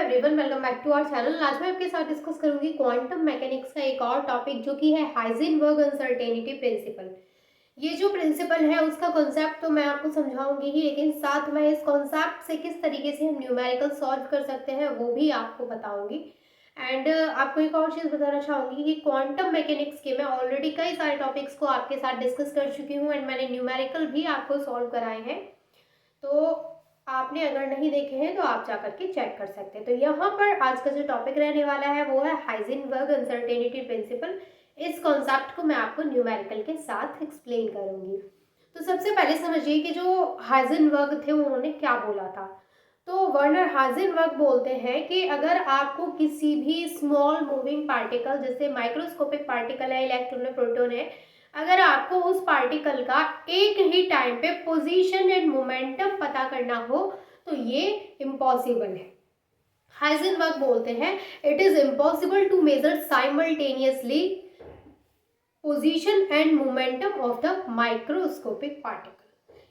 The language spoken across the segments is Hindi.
Everyone, welcome back to our channel. आज मैं आपके साथ डिस्कस करूंगी क्वांटम मैकेनिक्स का एक और टॉपिक जो कि है हाइजेनबर्ग अनसर्टेनिटी प्रिंसिपल। ये जो प्रिंसिपल है उसका कॉन्सेप्ट तो मैं आपको समझाऊंगी ही, लेकिन साथ में इस कॉन्सेप्ट से किस तरीके से हम न्यूमेरिकल सॉल्व कर सकते हैं वो भी आपको बताऊंगी। एंड आपको एक और चीज़ बताना चाहूंगी कि क्वांटम मैकेनिक्स के मैं ऑलरेडी कई सारे टॉपिक्स को आपके साथ डिस्कस कर चुकी हूँ एंड मैंने न्यूमेरिकल भी आपको सॉल्व कराए हैं। तो आपने अगर नहीं देखे हैं तो आप जा करके चेक कर सकते हैं। तो यहाँ पर आज का जो टॉपिक रहने वाला है वो है हाइजेनबर्ग अनसर्टेनिटी प्रिंसिपल। इस कॉन्सेप्ट को मैं आपको न्यूमेरिकल के साथ एक्सप्लेन करूंगी। तो सबसे पहले समझिए कि जो हाइजेनबर्ग थे उन्होंने क्या बोला था। तो वर्नर हाइजेनबर्ग बोलते हैं कि अगर आपको किसी भी स्मॉल मूविंग पार्टिकल जैसे माइक्रोस्कोपिक पार्टिकल है, इलेक्ट्रॉन है, प्रोटॉन है, अगर आपको उस पार्टिकल का एक ही टाइम पे पोजीशन एंड मोमेंटम पता करना हो तो ये इम्पॉसिबल है। हाइजेनबर्ग बोलते हैं it is impossible to measure simultaneously position and momentum of the microscopic particle.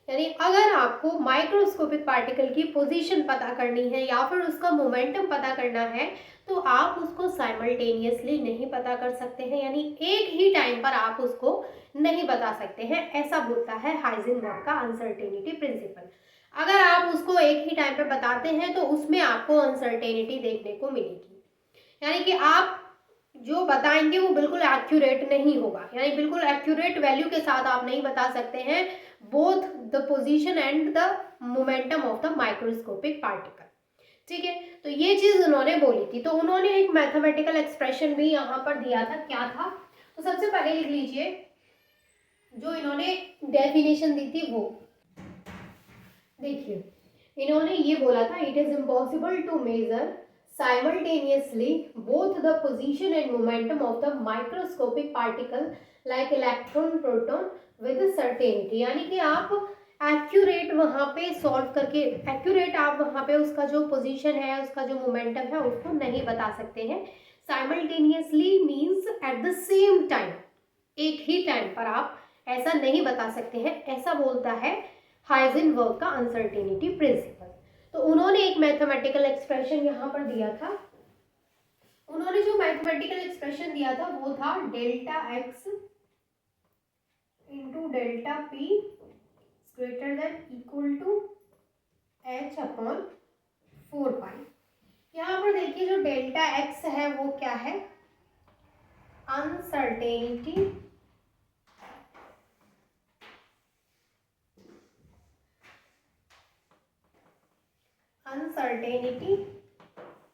यानी अगर आपको माइक्रोस्कोपिक पार्टिकल की पोजीशन पता करनी है या फिर उसका मोमेंटम पता करना है तो आप उसको साइमल्टेनियसली नहीं पता कर सकते हैं, यानी एक ही टाइम पर आप उसको नहीं बता सकते हैं। ऐसा बोलता है हाइजेनबर्ग का अनसर्टेनिटी प्रिंसिपल। अगर आप उसको एक ही टाइम पर बताते हैं तो उसमें आपको अनसर्टेनिटी देखने को मिलेगी, यानी कि आप जो बताएंगे वो बिल्कुल एक्यूरेट नहीं होगा, यानी बिल्कुल एक्यूरेट वैल्यू के साथ आप नहीं बता सकते हैं both the position and the momentum of the microscopic particle. ठीक है, तो ये चीज उन्होंने बोली थी। तो उन्होंने एक मैथमेटिकल एक्सप्रेशन भी यहाँ पर दिया था। क्या था? तो सबसे पहले लिख लीजिए जो इन्होंने डेफिनेशन दी थी वो देखिए। इन्होंने ये बोला था it is impossible to measure simultaneously both the position and momentum of the microscopic particle like electron proton with certainty। यानी कि आप एक्यूरेट वहाँ पे सॉल्व करके एक्यूरेट आप वहाँ पे उसका जो पोजीशन है, उसका जो मोमेंटम है उसको नहीं बता सकते हैं। Simultaneously means at the same time, एक ही टाइम पर आप ऐसा नहीं बता सकते हैं, ऐसा बोलता है हाइजेनबर्ग का अनसर्टेनिटी प्रिंसिपल। तो उन्होंने एक मैथमेटिकल एक्सप्रेशन यहाँ पर दिया था। उन्होंने जो मैथमेटिकल एक्सप्रेशन दिया था वो था delta x into delta p greater than equal to h upon 4 pi. यहाँ पर देखिए जो डेल्टा एक्स है वो क्या है? अनसर्टेनिटी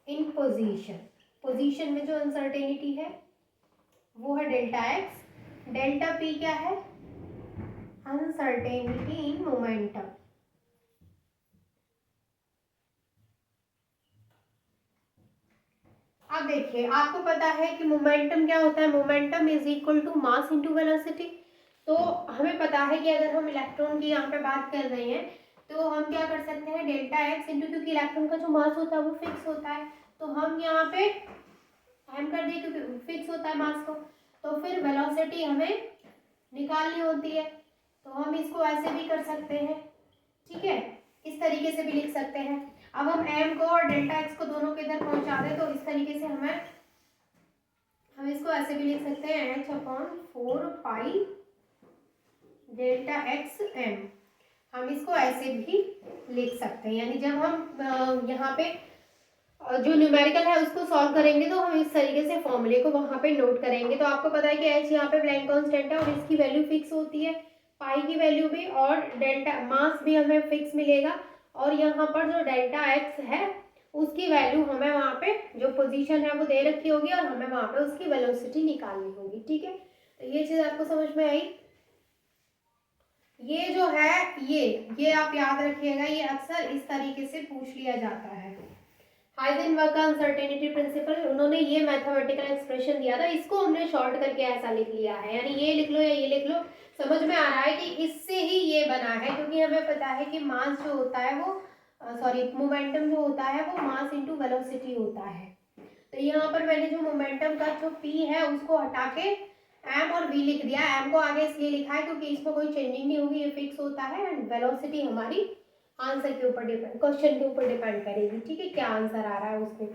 इन पोजीशन में जो अनसर्टेनिटी है वो है डेल्टा एक्स। डेल्टा पी क्या है? Uncertainty in momentum. अब देखिए, आपको पता है कि मोमेंटम क्या होता है? Momentum is equal to mass into velocity. तो हमें पता है कि अगर हम इलेक्ट्रॉन की यहाँ पे बात कर रहे हैं तो हम क्या कर सकते हैं? डेल्टा एक्स इंटू, क्योंकि इलेक्ट्रॉन का जो मास होता है वो फिक्स होता है, तो हम यहाँ पे हम कर दिए क्योंकि फिक्स होता है मास को। तो फिर वेलोसिटी हमें निकालनी होती है, तो हम इसको ऐसे भी कर सकते हैं। ठीक है, इस तरीके से भी लिख सकते हैं। अब हम m को और डेल्टा x को दोनों के इधर पहुंचा दें तो इस तरीके से हम इसको ऐसे भी लिख सकते हैं h upon 4 pi delta x m। हम इसको ऐसे भी लिख सकते हैं, यानी जब हम यहाँ पे जो न्यूमेरिकल है उसको सॉल्व करेंगे तो हम इस तरीके से फॉर्मूले को वहाँ पे नोट करेंगे। तो आपको पता है कि h यहाँ पे ब्लैंक कांस्टेंट है और इसकी वैल्यू फिक्स होती है, पाई की वैल्यू भी, और डेल्टा मास भी हमें फिक्स मिलेगा। और यहाँ पर जो डेल्टा एक्स है उसकी वैल्यू हमें वहाँ पे जो पोजीशन है वो दे रखी होगी और हमें वहाँ पे उसकी वेलोसिटी निकालनी होगी। ठीक है, तो ये चीज़ आपको समझ में आई। ये जो है ये आप याद रखिएगा, ये अक्सर इस तरीके से पूछ लिया जाता है। हाइजेनबर्ग का अनसर्टेनिटी प्रिंसिपल, उन्होंने ये मैथमेटिकल एक्सप्रेशन दिया था, इसको हमने शॉर्ट करके ऐसा लिख लिया है, यानी ये लिख लो या ये लिख लो। समझ में आ रहा है कि इससे ही ये बना है, क्योंकि हमें पता है कि मास जो होता है वो मोमेंटम जो होता है वो मास इनटू वेलोसिटी होता है। तो यहाँ पर मैंने जो मोमेंटम का जो p है उसको हटा के m और v लिख दिया। m को आगे इसलिए लिखा है क्योंकि इसमें कोई चेंजिंग नहीं होगी, ये फिक्स होता है, एंड वेलोसिटी हमारी आंसर के ऊपर डिपेंड, क्वेश्चन के ऊपर डिपेंड करेगी, ठीक है, क्या आंसर आ रहा है उसमें।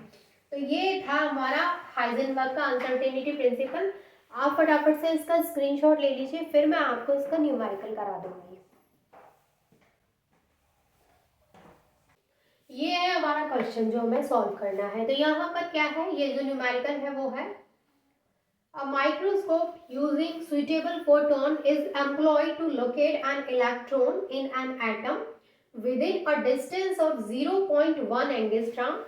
तो ये था हमारा हाइजेनबर्ग का अनसर्टेनिटी प्रिंसिपल। आप फटाफट से इसका स्क्रीनशॉट ले लीजिए, फिर मैं आपको इसका न्यूमेरिकल करा दूंगी। ये है हमारा क्वेश्चन जो हमें सॉल्व करना है। तो यहाँ पर क्या है, ये जो न्यूमेरिकल है वो है A microscope using suitable photon is employed to locate an electron in an atom within a distance of 0.1 angstrom.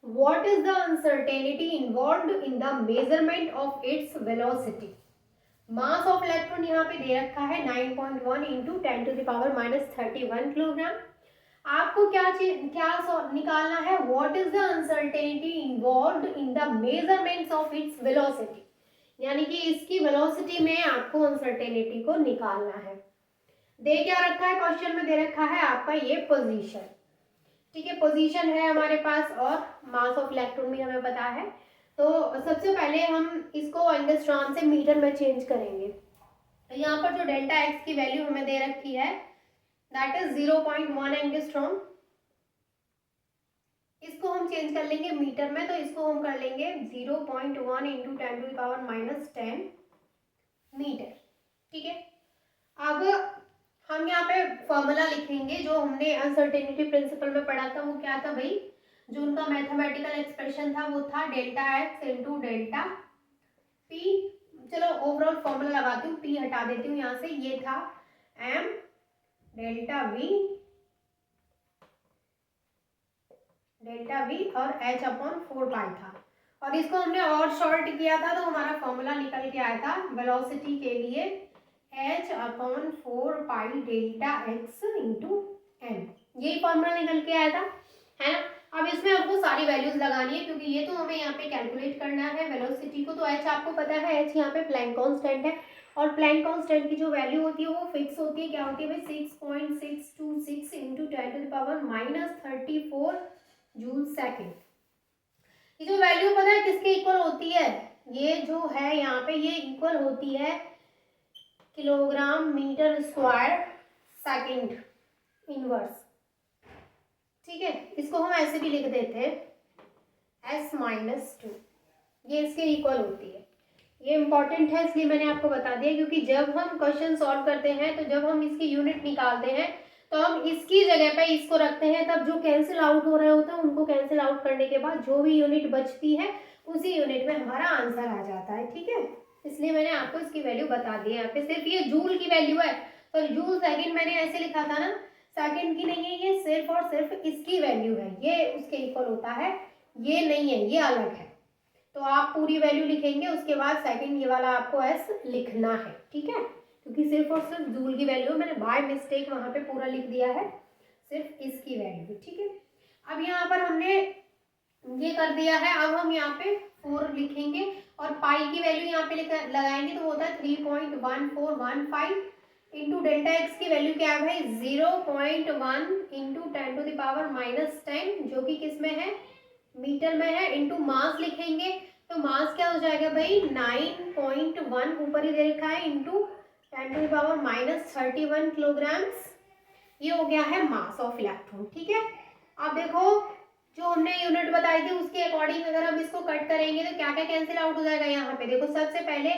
What is the uncertainty involved in the measurement of its velocity? Mass of electron यहाँ पे दे रखा है 9.1 इंटू 10⁻⁻31 किलोग्राम। आपको क्या निकालना है, what is the uncertainty involved in the measurements of its velocity, यानी कि इसकी वेलोसिटी में आपको अनसर्टेनिटी को निकालना है। दे क्या रखा है, क्वेश्चन में दे रखा है आपका ये पोजीशन, ठीक है, पोजीशन है हमारे पास और मास ऑफ इलेक्ट्रॉन भी हमें पता है। तो सबसे पहले हम इसको एंगस्ट्रॉम से मीटर में चेंज करेंगे। तो यहाँ पर जो डेल्टा एक्स की वैल्यू हमें दे रखी है दैट इज 0.1 एंगस्ट्रॉम, इसको हम चेंज कर लेंगे मीटर में, तो इसको हम कर लेंगे 0.1 इंटू 10⁻⁻10 मीटर, ठीक है। अब हम यहाँ पे फॉर्मूला लिखेंगे जो हमने अनसर्टेनिटी प्रिंसिपल में पढ़ा था। वो क्या था भाई, जो उनका मैथमेटिकल एक्सप्रेशन था वो था delta x into delta P. चलो ओवरऑल फॉर्मूला लगाती हूँ, पी हटा देती हूँ यहाँ से, ये था एम डेल्टा वी और एच अपॉन 4 पाई था, और इसको हमने और शॉर्ट किया था तो हमारा फॉर्मूला निकल के आया था वेलोसिटी के लिए h upon 4 pi delta x into m, यही फॉर्मूला निकल के आया था, है ना। अब इसमें हमको सारी वैल्यूज लगानी है क्योंकि ये तो हमें यहाँ पे कैलकुलेट करना है वेलोसिटी को। तो h आपको पता है, h यहाँ पे प्लैंक कांस्टेंट है, और प्लैंक कांस्टेंट की जो वैल्यू होती है वो फिक्स होती है, क्या होती है भाई 6.626 इंटू 10⁻⁻34 जूल सेकेंड। ये जो वैल्यू पता है किसके इक्वल होती है, ये जो है यहाँ पे ये इक्वल होती है kilogram metre square second inverse, ठीक है। इसको हम ऐसे भी लिख देते हैं s-2, ये इसके इक्वल होती है। ये इंपॉर्टेंट है इसलिए मैंने आपको बता दिया, क्योंकि जब हम क्वेश्चन सॉल्व करते हैं तो जब हम इसकी यूनिट निकालते हैं तो हम इसकी जगह पे इसको रखते हैं, तब जो कैंसिल आउट हो रहे होते हैं उनको कैंसिल आउट करने के बाद जो भी यूनिट बचती है उसी यूनिट में हमारा आंसर आ जाता है, ठीक है। इसलिए मैंने आपको इसकी वैल्यू बता दी है। यहाँ पे सिर्फ ये जूल की वैल्यू है, तो जूल सेकेंड मैंने ऐसे लिखा था ना, सेकेंड की नहीं है, ये सिर्फ और सिर्फ इसकी वैल्यू है, ये उसके इक्वल होता है, ये नहीं है, ये अलग है। तो आप पूरी वैल्यू लिखेंगे, उसके बाद सेकेंड ये वाला आपको एस लिखना है, ठीक है, क्योंकि सिर्फ और सिर्फ जूल की वैल्यू मैंने बाय मिस्टेक वहां पे पूरा लिख दिया है, सिर्फ इसकी वैल्यू, ठीक है। अब यहाँ पर हमने ये कर दिया है, अब हम यहाँ पे 4 लिखेंगे और पाई की वैल्यू यहाँ पे लगाएंगे तो होता है 3.1415 इंटू डेल्टा एक्स की वैल्यू क्या है भाई 0.1 इंटू 10⁻⁻10, जो कि किस में है, मीटर में है, इंटू मास लिखेंगे तो मास क्या हो जाएगा भाई 9.1 ऊपर ही दे रखा है इंटू 10⁻⁻31 किलोग्राम्स, ये हो गया है मास ऑफ इलेक्ट्रॉन, ठीक है। अब देखो जो हमने यूनिट बताई थी उसके अकॉर्डिंग अगर हम इसको कट करेंगे तो क्या क्या कैंसिल आउट हो जाएगा। यहाँ पे देखो सबसे पहले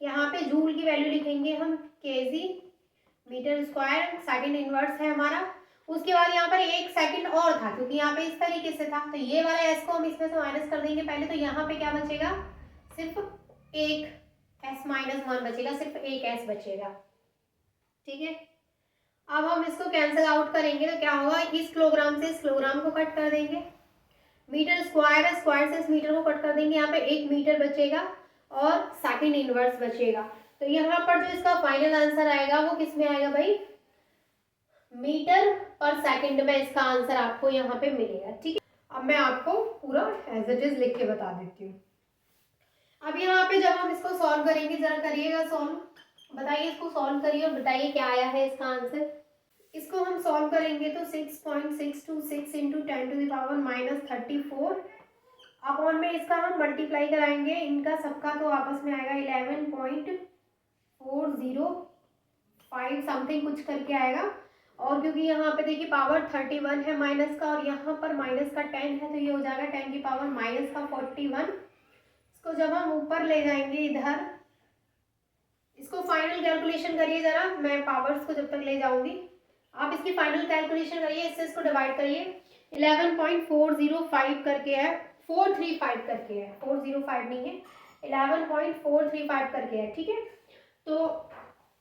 यहाँ पे जूल की वैल्यू लिखेंगे हम kg metre square, second inverse है हमारा। उसके बाद यहाँ पर एक सेकंड और था क्योंकि यहाँ पे इस तरीके से था, तो ये वाला एस को हम इसमें से माइनस कर देंगे पहले, तो यहाँ पे क्या बचेगा, सिर्फ एक s-1 बचेगा, सिर्फ एक s बचेगा, ठीक है। अब हम इसको कैंसिल आउट करेंगे तो क्या होगा, इस किलोग्राम से इस किलोग्राम को कट कर देंगे, मीटर स्क्वायर है, स्क्वायर से इस मीटर को कट कर देंगे, यहाँ पे 1 मीटर बचेगा और सेकंड इनवर्स बचेगा। तो यहाँ पर जो इसका फाइनल आंसर आएगा वो किस में आएगा भाई, मीटर पर सेकंड में इसका आंसर आपको यहाँ पे मिलेगा, ठीक है। अब मैं आपको पूरा एज इट इज लिख के बता देती हूँ। अब यहाँ पे जब हम इसको सॉल्व करेंगे, जरा करिएगा सॉल्व, बताइए इसको सॉल्व करिए और बताइए क्या आया है इसका आंसर। इसको हम सॉल्व करेंगे तो 6.626 इंटू 10⁻⁻34 अपॉन में इसका हम मल्टीप्लाई कराएंगे, इनका सबका तो आपस में आएगा 11.405 समथिंग कुछ करके आएगा, और क्योंकि यहाँ पे देखिए पावर 31 है माइनस का और यहाँ पर माइनस का 10 है, तो ये हो जाएगा 10 की पावर माइनस का 41। इसको जब हम ऊपर ले जाएंगे इधर, इसको फाइनल कैलकुलेशन करिए ज़रा, मैं पावर्स को जब तक ले जाऊंगी आप इसकी फाइनल कैलकुलेशन करिए। इससे इसको डिवाइड करिए, 11.405 करके है, 435 करके है, 405 नहीं है, 11.435 करके है, ठीक है। तो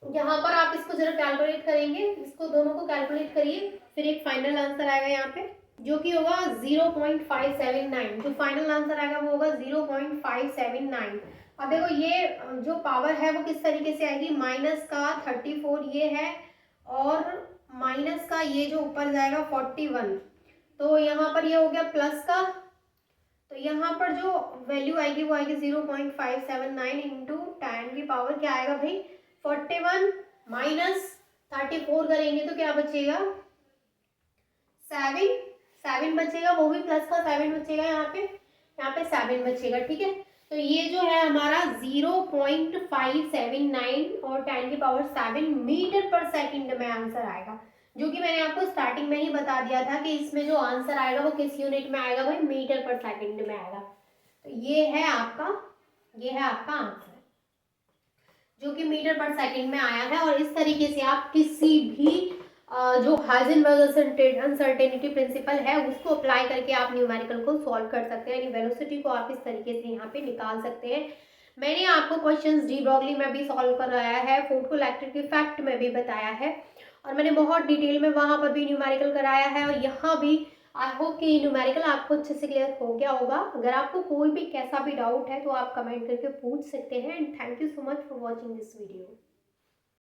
यहाँ पर आप इसको जरा कैलकुलेट करेंगे, इसको दोनों को कैलकुलेट करिए, फिर एक फाइनल आंसर आएगा यहाँ पे जो कि होगा 0.579। जो फाइनल आंसर आएगा वो होगा 0.579। अब देखो ये जो पावर है वो किस तरीके से आएगी, माइनस का 34 ये है और माइनस का ये जो ऊपर जाएगा 41, तो यहाँ पर ये हो गया प्लस का, तो यहाँ पर जो वैल्यू आएगी वो आएगी 0.579 इंटू 10 की पावर क्या आएगा भाई 41 माइनस 34 करेंगे तो क्या बचेगा 7 बचेगा, वो भी प्लस का 7 बचेगा, यहाँ पे 7 बचेगा, ठीक है। तो ये जो है हमारा 0.579 और 10 की पावर 7 मीटर पर सेकंड में आंसर आएगा, जो कि मैंने आपको स्टार्टिंग में ही बता दिया था कि इसमें जो आंसर आएगा वो किस यूनिट में आएगा भाई, मीटर पर सेकंड में आएगा। तो ये है आपका आंसर जो कि मीटर पर सेकंड में आया है। और इस तरीके से आप किसी भी जो हाइजेनबर्ग अनसर्टेनिटी प्रिंसिपल है उसको अप्लाई करके आप न्यूमेरिकल को सॉल्व कर सकते हैं, यानी वेलोसिटी को आप इस तरीके से यहाँ पे निकाल सकते हैं। मैंने आपको क्वेश्चंस डी ब्रॉगली में भी सॉल्व कराया है, फोटोइलेक्ट्रिक इफेक्ट में भी बताया है और मैंने बहुत डिटेल में वहाँ पर भी न्यूमेरिकल कराया है और यहाँ भी आई होप कि न्यूमेरिकल आपको अच्छे से क्लियर हो गया होगा। अगर आपको कोई भी कैसा भी डाउट है तो आप कमेंट करके पूछ सकते हैं। And thank you so much for watching this video.